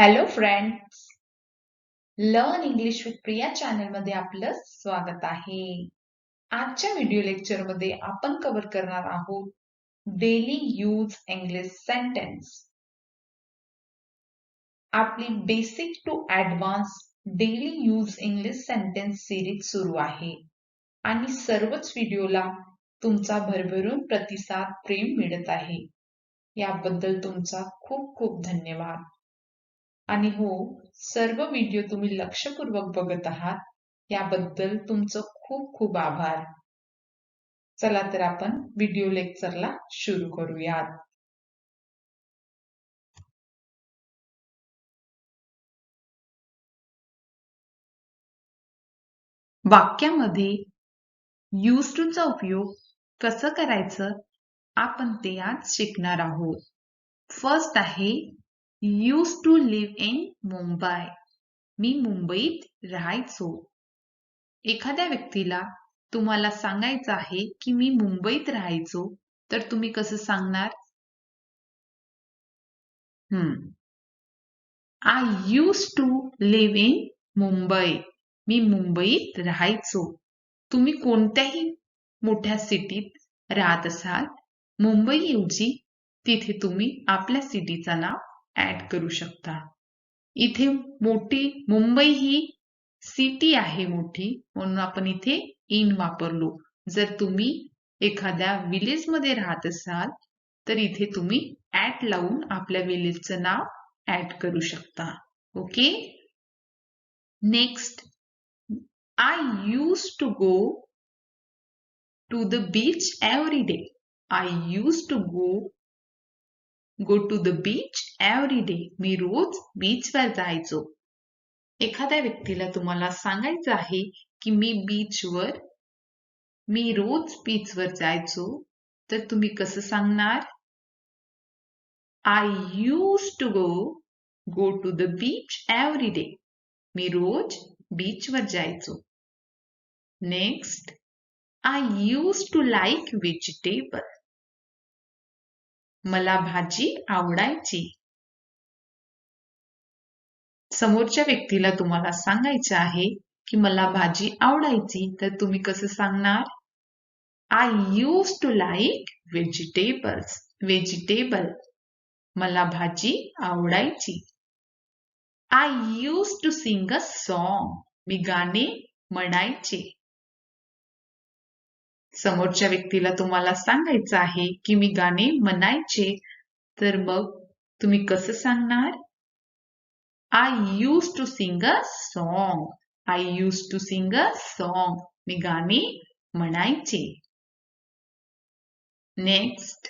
Hello friends, learn English with Priya channel मध्ये आपलं स्वागत आहे. आजच्या व्हिडिओ लेक्चर मध्ये आपण कव्हर करणार आहोत डेली यूज इंग्लिश सेंटेन्स. आपली basic to advance daily use English sentence series सुरू आहे आणि सर्वच व्हिडिओला तुमचा भरभरून प्रतिसाद प्रेम मिळत आहे. याबद्दल तुमचा खूप खूप धन्यवाद. आणि हो, सर्व व्हिडिओ तुम्ही लक्षपूर्वक बघत आहात याबद्दल तुमचं खूप खूप आभार. चला तर आपण व्हिडिओ लेक्चरला सुरू करूयात. वाक्यामध्ये यूज टू चा उपयोग कसं करायचं आपण ते आज शिकणार आहोत. फर्स्ट आहे use to live in Mumbai. मी मुंबईत राहायचो. एखाद्या व्यक्तीला तुम्हाला सांगायचं आहे की मी मुंबईत राहायचो तर तुम्ही कसं सांगणार? I use to live in Mumbai. मी मुंबईत राहायचो. तुम्ही कोणत्याही मोठ्या सिटीत राहत असाल मुंबईऐवजी तिथे तुम्ही आपल्या सिटीचं नाव ऍड करू शकता. इथे मोठी मुंबई ही सिटी आहे मोठी म्हणून आपण इथे इन वापरलो. जर तुम्ही एखाद्या विलेज मध्ये राहत असाल तर इथे तुम्ही ऍट लावून आपल्या विलेजचं नाव ऍड करू शकता. Okay. Next, I use to go to the beach every day. I use to go to the beach every day. मी रोज बीचवर जायचो. एखाद्या व्यक्तीला तुम्हाला सांगायचं आहे की मी रोज बीचवर जायचो तर तुम्ही कसं सांगणार? I use to go to the beach every day. मी रोज बीचवर जायचो. Next, I use to like vegetable. मला भाजी आवडायची. समोरच्या व्यक्तीला तुम्हाला सांगायचं आहे की मला भाजी आवडायची तर तुम्ही कसं सांगणार? I use to like vegetable. मला भाजी आवडायची. I use to sing a song. मी गाणे म्हणायचे. समोरच्या व्यक्तीला तुम्हाला सांगायचं आहे की मी गाणे म्हणायचे तर मग तुम्ही कसं सांगणार? I use to sing a song. I use to sing a song. मी गाणे म्हणायचे. Next,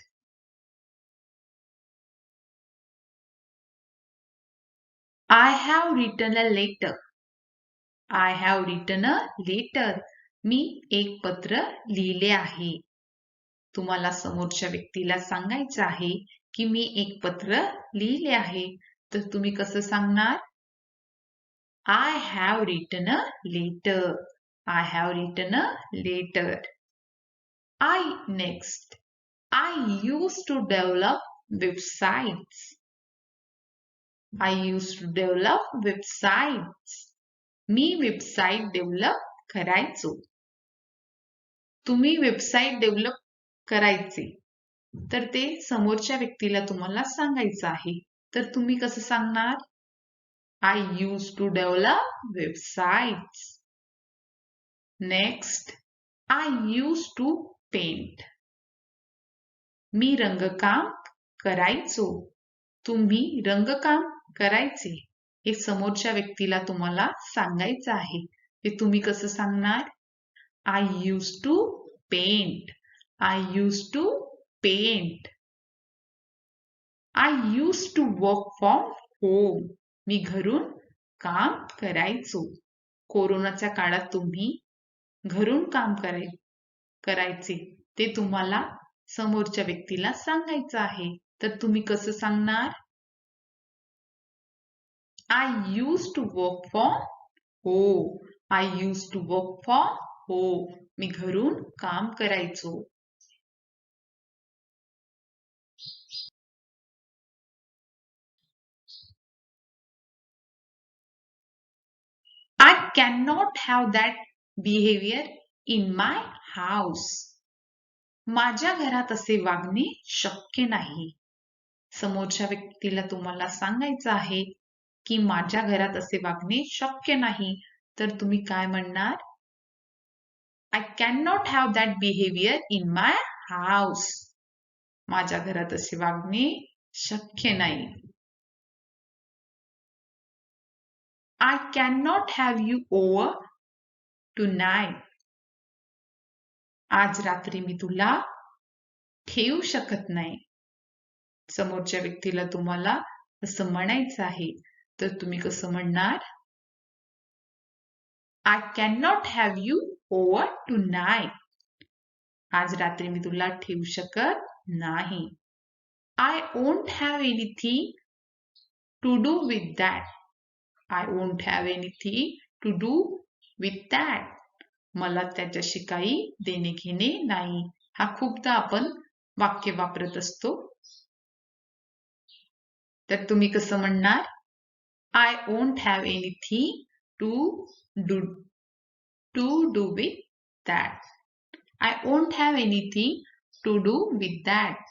I have written a letter. I have written a letter. मी एक पत्र लिहिले आहे. तुम्हाला समोरच्या व्यक्तीला सांगायचं आहे की मी एक पत्र लिहिले आहे तर तुम्ही कसं सांगणार? I have written a letter. I have written a letter. Next, I used to develop websites. I used to develop websites. Me website develop करायचो. तुम्ही वेबसाईट डेव्हलप करायचे तर ते समोरच्या व्यक्तीला तुम्हाला सांगायचं आहे तर तुम्ही कसं सांगणार? I use to develop websites. Next, I use to paint. मी रंगकाम करायचो. तुम्ही रंगकाम करायचे हे समोरच्या व्यक्तीला तुम्हाला सांगायचं आहे ते तुम्ही कसं सांगणार? I use to paint. I use to paint. I use to work from home. मी घरून काम करायचो. कोरोनाच्या काळात तुम्ही घरून काम करायचे ते तुम्हाला समोरच्या व्यक्तीला सांगायचं आहे तर तुम्ही कसं सांगणार? I use to work from home. I use to work from home. मी घरून काम करायचो. I can not have that behaviour in my house. माझ्या घरात असे वागणे शक्य नाही. समोरच्या व्यक्तीला तुम्हाला सांगायचं आहे की माझ्या घरात असे वागणे शक्य नाही, तर तुम्ही काय म्हणणार? I can not have that behaviour in my house. माझ्या घरात असे वागणे शक्य नाही. I can not have you over tonight. आज रात्री मी तुला ठेवू शकत नाही. समोरच्या व्यक्तीला तुम्हाला असं म्हणायचं आहे, तर तुम्ही कसं म्हणणार? I can not have you over tonight. आज रात्री मी तुला ठेवू शकत नाही. I won't have anything to do with that. I won't have anything to do with that. मला त्याच्याशी काही देणे घेणे नाही. हा खूपदा आपण वाक्य वापरत असतो. तर तुम्ही कसं म्हणणार? I won't have anything to do with that. I won't have anything to do with that.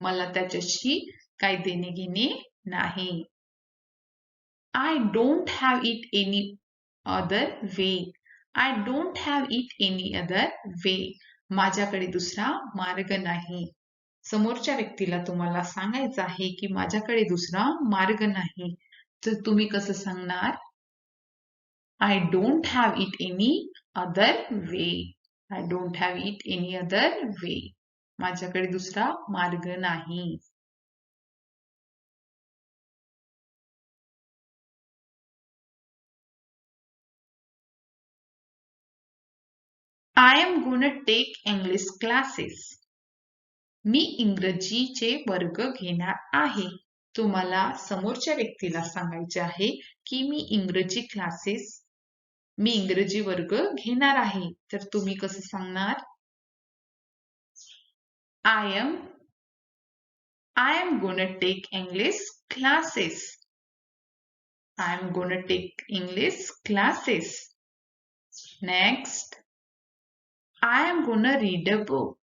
मला त्याच्याशी काही देणे घेणे नाही. I don't have it any other way. I don't have it any other way. माझ्याकडे दुसरा मार्ग नाही. समोरच्या व्यक्तीला तुम्हाला सांगायचं आहे की माझ्याकडे दुसरा मार्ग नाही, तर तुम्ही कसं सांगणार? I don't have it any other way. I don't have it any other way. माझ्याकडे दुसरा मार्ग नाही. I am gonna take English classes. मी इंग्रजीचे वर्ग घेणार आहे. तुम्हाला समोरच्या व्यक्तीला सांगायचे आहे की मी इंग्रजी वर्ग घेणार आहे, तर तुम्ही कसं सांगणार? I am gonna take English classes. I am gonna take English classes. Next, I am gonna read a book.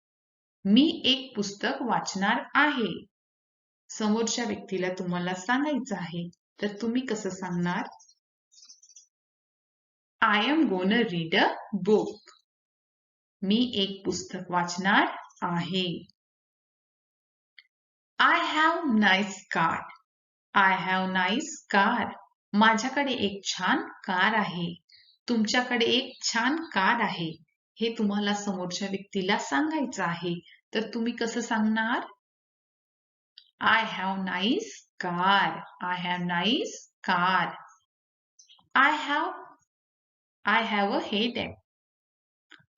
मी एक पुस्तक वाचणार आहे. समोरच्या व्यक्तीला तुम्हाला सांगायचं आहे, तर तुम्ही कसं सांगणार? I am gonna read a book. मी एक पुस्तक वाचणार आहे. I have nice car. I have nice car. माझ्याकडे एक छान कार आहे. तुमच्याकडे एक छान कार आहे. हे तुम्हाला समोरच्या व्यक्तीला सांगायचं आहे, तर तुम्ही कसं सांगणार? I have nice car. I have nice car. I have a headache.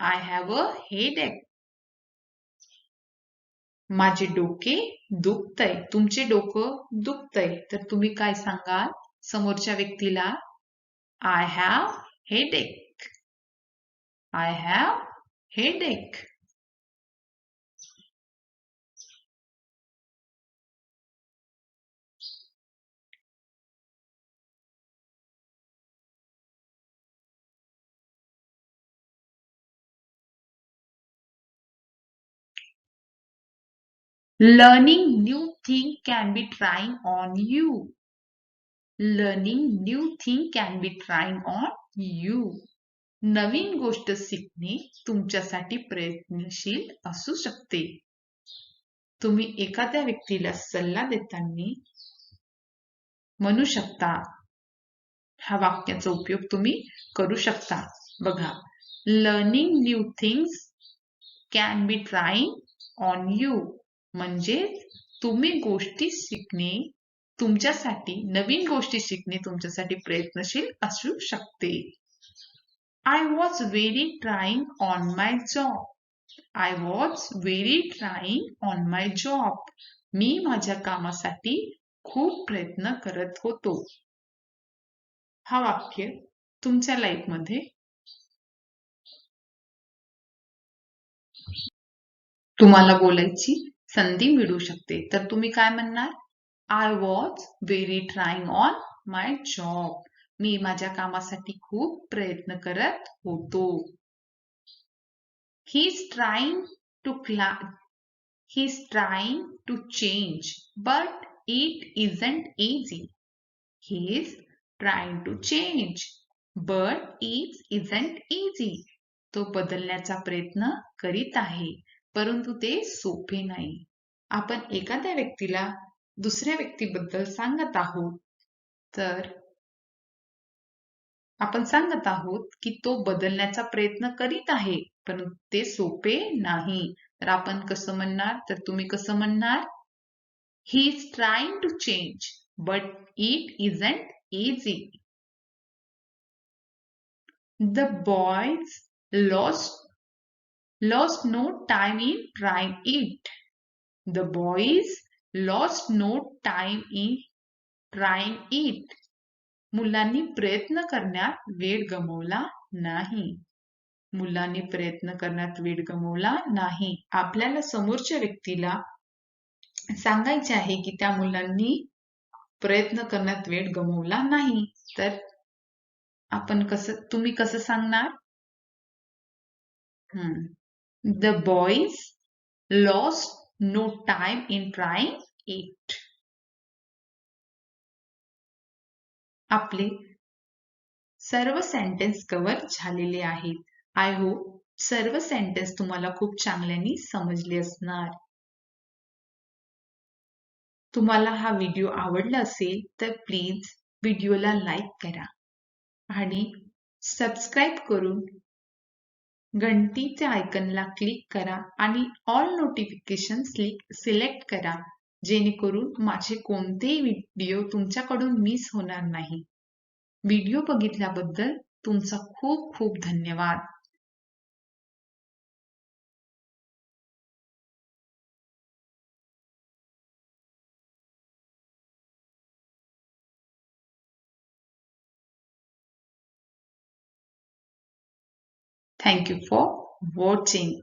I have a headache. माझे डोके दुखतंय. तुमचे डोकं दुखतंय, तर तुम्ही काय सांगाल समोरच्या व्यक्तीला? I have headache. I have headache. Learning new thing can be trying on you. Learning new thing can be trying on you. नवीन गोष्ट शिकणे तुमच्यासाठी प्रयत्नशील असू शकते. तुम्ही एखाद्या व्यक्तीला सल्ला देताना म्हणू शकता. ह्या वाक्याचा उपयोग तुम्ही करू शकता. बघा, learning new things can be trying on you. म्हणजे नवीन गोष्टी शिकणे तुमच्यासाठी प्रयत्नशील असू शकते. I was very trying on my job. I was very trying on my job. मी माझ्या कामासाठी खूप प्रयत्न करत होतो. हा वाक्य तुमच्या लाईफमध्ये तुम्हाला बोलायची संधी मिळू शकते. तर तुम्ही काय म्हणणार? I was very trying on my job. मी माझ्या कामासाठी खूप प्रयत्न करत होतो. He's trying to he's trying to change, but it isn't easy. He's trying to change, but it isn't easy. तो बदलण्याचा प्रयत्न करीत आहे, परंतु ते सोपे नाही. आपण एखाद्या व्यक्तीला दुसऱ्या व्यक्तीबद्दल सांगत आहोत, तर आपण सांगत आहोत की तो बदलण्याचा प्रयत्न करीत आहे, परंतु ते सोपे नाही. तर आपण कसं म्हणणार? तर तुम्ही कसं म्हणणार? He is trying to change, but it isn't easy. The boys lost no time in trying it. The boys lost no time in trying it. मुलांनी प्रयत्न करण्यात वेळ गमावला नाही. मुलांनी प्रयत्न करण्यात वेळ गमावला नाही. आपल्याला समोरच्या व्यक्तीला सांगायचे आहे की त्या मुलांनी प्रयत्न करण्यात वेळ गमावला नाही. तर तुम्ही कसं सांगणार? The boys lost no time in trying it. आपले सर्व सेंटेन्स कव्हर झालेले आहेत. आय होप सर्व सेंटेन्स तुम्हाला खूप चांगल्याने समजले असणार. तुम्हाला हा व्हिडिओ आवडला असेल तर प्लीज व्हिडिओला लाईक करा आणि सबस्क्राईब करून घंटीच्या आयकनला क्लिक करा आणि ऑल नोटिफिकेशन सिलेक्ट करा, जेणेकरून माझे कोणतेही व्हिडिओ तुमच्याकडून मिस होणार नाही. व्हिडिओ बघितल्याबद्दल तुमचा खूप खूप धन्यवाद. Thank you for watching.